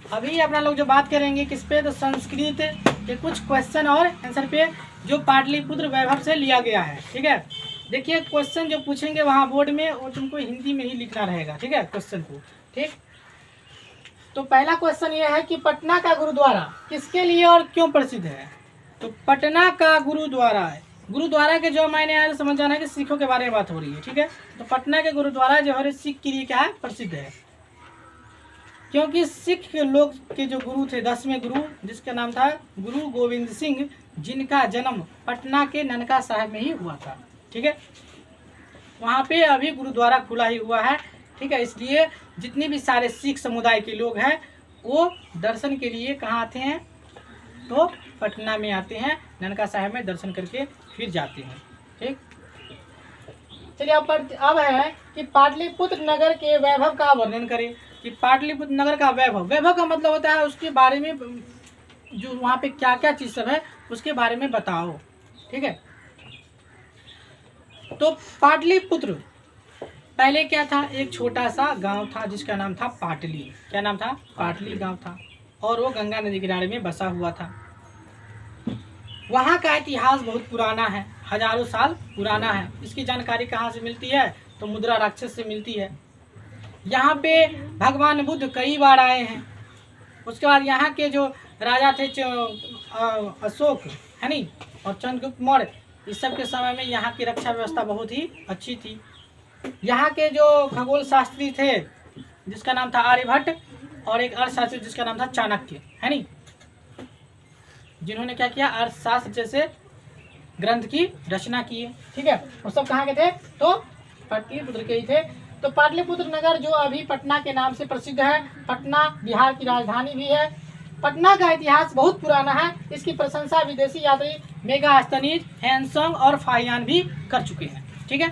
अभी अपना लोग जो बात करेंगे किस पे, तो संस्कृत के कुछ क्वेश्चन और आंसर पे जो पाटलिपुत्र वैभव से लिया गया है। ठीक है, देखिए क्वेश्चन जो पूछेंगे वहाँ बोर्ड में वो तुमको हिंदी में ही लिखना रहेगा। ठीक है, क्वेश्चन को। ठीक, तो पहला क्वेश्चन ये है कि पटना का गुरुद्वारा किसके लिए और क्यों प्रसिद्ध है। तो पटना का गुरुद्वारा है, गुरुद्वारा के जो मायने आया समझ जाना है कि सिखों के बारे में बात हो रही है। ठीक है, तो पटना के गुरुद्वारा जो है सिख के लिए क्या है, प्रसिद्ध है, क्योंकि सिख लोग के जो गुरु थे 10वें गुरु, जिसका नाम था गुरु गोविंद सिंह, जिनका जन्म पटना के ननका साहिब में ही हुआ था। ठीक है, वहाँ पे अभी गुरुद्वारा खुला ही हुआ है। ठीक है, इसलिए जितने भी सारे सिख समुदाय के लोग हैं वो दर्शन के लिए कहाँ आते हैं, तो पटना में आते हैं, ननका साहिब में दर्शन करके फिर जाते हैं। ठीक, चलिए अब है कि पाटलिपुत्र नगर के वैभव का वर्णन करें। कि पाटलिपुत्र नगर का वैभव, वैभव का मतलब होता है उसके बारे में, जो वहाँ पे क्या क्या चीज़ सब है उसके बारे में बताओ। ठीक है, तो पाटलिपुत्र पहले क्या था, एक छोटा सा गांव था जिसका नाम था पाटली। क्या नाम था, पाटली गांव था, और वो गंगा नदी किनारे में बसा हुआ था। वहाँ का इतिहास बहुत पुराना है, हजारों साल पुराना है। इसकी जानकारी कहाँ से मिलती है, तो मुद्रा राक्षस से मिलती है। यहाँ पे भगवान बुद्ध कई बार आए हैं। उसके बाद यहाँ के जो राजा थे अशोक है नी, और चंद्रगुप्त मौर्य, इस सब के समय में यहाँ की रक्षा व्यवस्था बहुत ही अच्छी थी। यहाँ के जो खगोल शास्त्री थे जिसका नाम था आर्यभट्ट, और एक अर्थशास्त्री जिसका नाम था चाणक्य है नी, जिन्होंने क्या किया, अर्थशास्त्र जैसे ग्रंथ की रचना की है। ठीक है, वो सब कहाँ के थे, तो पाटलिपुत्र के ही थे। तो पाटलिपुत्र नगर जो अभी पटना के नाम से प्रसिद्ध है, पटना बिहार की राजधानी भी है। पटना का इतिहास बहुत पुराना है। इसकी प्रशंसा विदेशी यात्री मेगास्थनीज, हैंसोंग और फाहियान भी कर चुके हैं। ठीक है,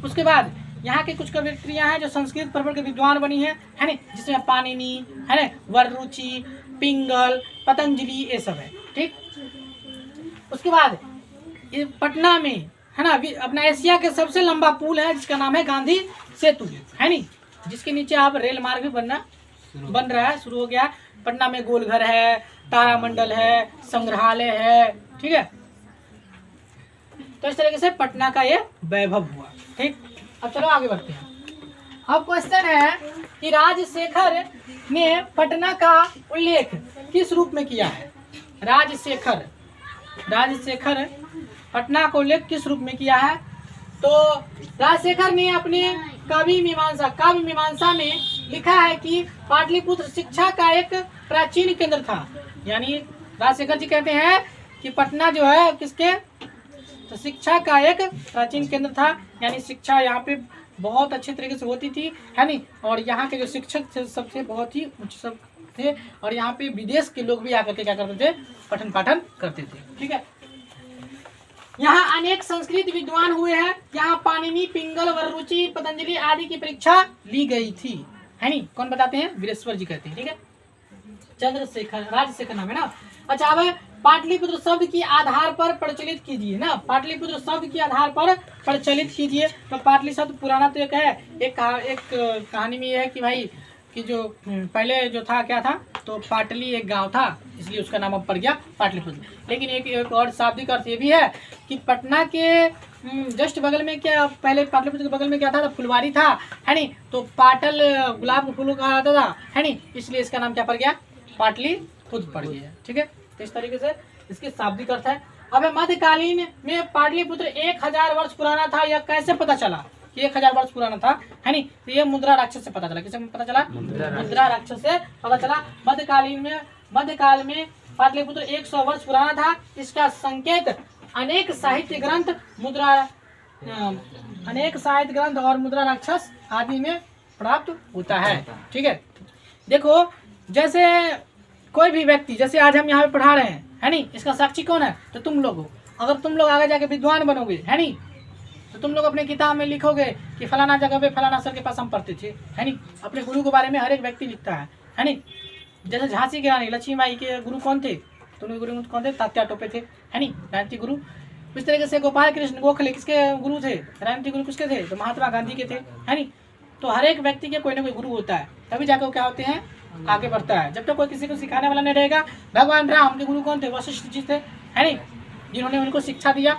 उसके बाद यहाँ के कुछ कवियत्रियाँ हैं जो संस्कृत परंपरा के विद्वान बनी है ना, जिसमें पाणिनि है ना, वररुचि, पिंगल, पतंजलि, ये सब है। ठीक, उसके बाद ये पटना में है ना अपना एशिया के सबसे लंबा पुल है जिसका नाम है गांधी सेतु है नी, जिसके नीचे आप रेल मार्ग भी बन रहा है, शुरू हो गया। पटना में गोलघर है, तारामंडल है, संग्रहालय है। ठीक है, तो इस तरीके से पटना का ये वैभव हुआ। ठीक, अब चलो आगे बढ़ते हैं। अब क्वेश्चन है कि राजशेखर ने पटना का उल्लेख किस रूप में किया है। राजशेखर पटना का उल्लेख किस रूप में किया है, तो राजशेखर ने अपने काव्य मीमांसा में लिखा है कि पाटलिपुत्र शिक्षा का एक प्राचीन केंद्र था। यानी राजशेखर जी कहते हैं कि पटना जो है किसके, तो शिक्षा का एक प्राचीन केंद्र था। यानी शिक्षा यहाँ पे बहुत अच्छे तरीके से होती थी है नी, और यहाँ के जो शिक्षक थे सबसे बहुत ही उच्च सब थे, और यहाँ पे विदेश के लोग भी आकर के क्या करते थे, पठन पाठन करते थे। ठीक है, यहाँ अनेक संस्कृत विद्वान हुए हैं। यहाँ पाणिनि, पिंगल, वररुचि, पतंजलि आदि की परीक्षा ली गई थी है नी। कौन बताते हैं, वीरेश्वर जी कहते हैं। ठीक है, राजशेखर नाम है ना। अच्छा, अब पाटलिपुत्र शब्द की आधार पर प्रचलित कीजिए ना, पाटलिपुत्र शब्द के आधार पर प्रचलित कीजिए। तो पाटली शब्द पुराना तो एक है, एक कहानी में यह है कि भाई कि जो पहले जो था क्या था, तो पाटली एक गांव था, इसलिए उसका नाम अब पड़ गया पाटलिपुत्र। लेकिन एक और शाब्दिक अर्थ ये भी है कि पटना के जस्ट बगल में क्या, पहले पाटलिपुत्र के बगल में क्या था, तो फुलवारी था है नी, तो पाटल गुलाब के फूलों का आता था है नी, इसलिए इसका नाम क्या पड़ गया, पाटलिपुत्र पड़ गया। ठीक है, तो इस तरीके से इसके शाब्दिक अर्थ है। अब मध्यकालीन में पाटलिपुत्र 1000 वर्ष पुराना था, यह कैसे पता चला कि 1000 वर्ष पुराना था है नी, तो ये मुद्रा राक्षस से पता चला। किससे पता चला, मुद्रा राक्षस से पता चला। मध्यकाल में पाटलिपुत्र 100 वर्ष पुराना था। इसका संकेत अनेक साहित्य ग्रंथ और मुद्रा राक्षस आदि में प्राप्त होता है। ठीक है, देखो जैसे कोई भी व्यक्ति, जैसे आज हम यहाँ पे पढ़ा रहे हैं है नी, इसका साक्षी कौन है, तो तुम लोग हो। अगर तुम लोग आगे जाके विद्वान बनोगे है नी, तो तुम लोग अपने किताब में लिखोगे कि फलाना जगह पे फलाना सर के पास हम पढ़ते थे है नी। अपने गुरु के बारे में हर एक व्यक्ति लिखता है नी। जैसे झांसी की रानी लक्ष्मीबाई के गुरु कौन थे, तो उनके गुरु कौन थे, तात्या टोपे थे है नी, राजनीतिक गुरु। इस तरीके से गोपाल कृष्ण गोखले किसके गुरु थे, राजनीतिक गुरु किसके थे, तो महात्मा गांधी के थे है नी। तो हर एक व्यक्ति के कोई ना कोई गुरु होता है, तभी जाकर क्या होते हैं, आगे बढ़ता है। जब तक कोई किसी को सिखाने वाला नहीं रहेगा। भगवान राम के गुरु कौन थे? वशिष्ठ जी थे, है नहीं, जिन्होंने उनको शिक्षा दिया,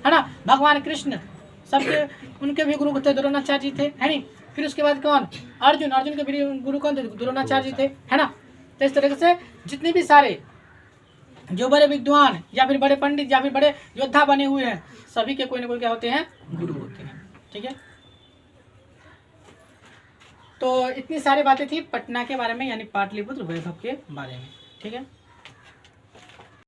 है ना। भगवान कृष्ण सबके उनके भी गुरु थे, द्रोणाचार्य जी थे, है नहीं। फिर उसके बाद कौन? अर्जुन, अर्जुन के भी गुरु कौन थे? द्रोणाचार्य जी थे, है ना। तो इस तरीके से जितने भी सारे जो बड़े विद्वान या फिर बड़े पंडित या फिर बड़े योद्धा बने हुए हैं, सभी के कोई ना कोई क्या होते हैं? गुरु होते हैं, ठीक है। तो इतनी सारी बातें थी पटना के बारे में, यानी पाटलिपुत्र वैभव के बारे में, ठीक है।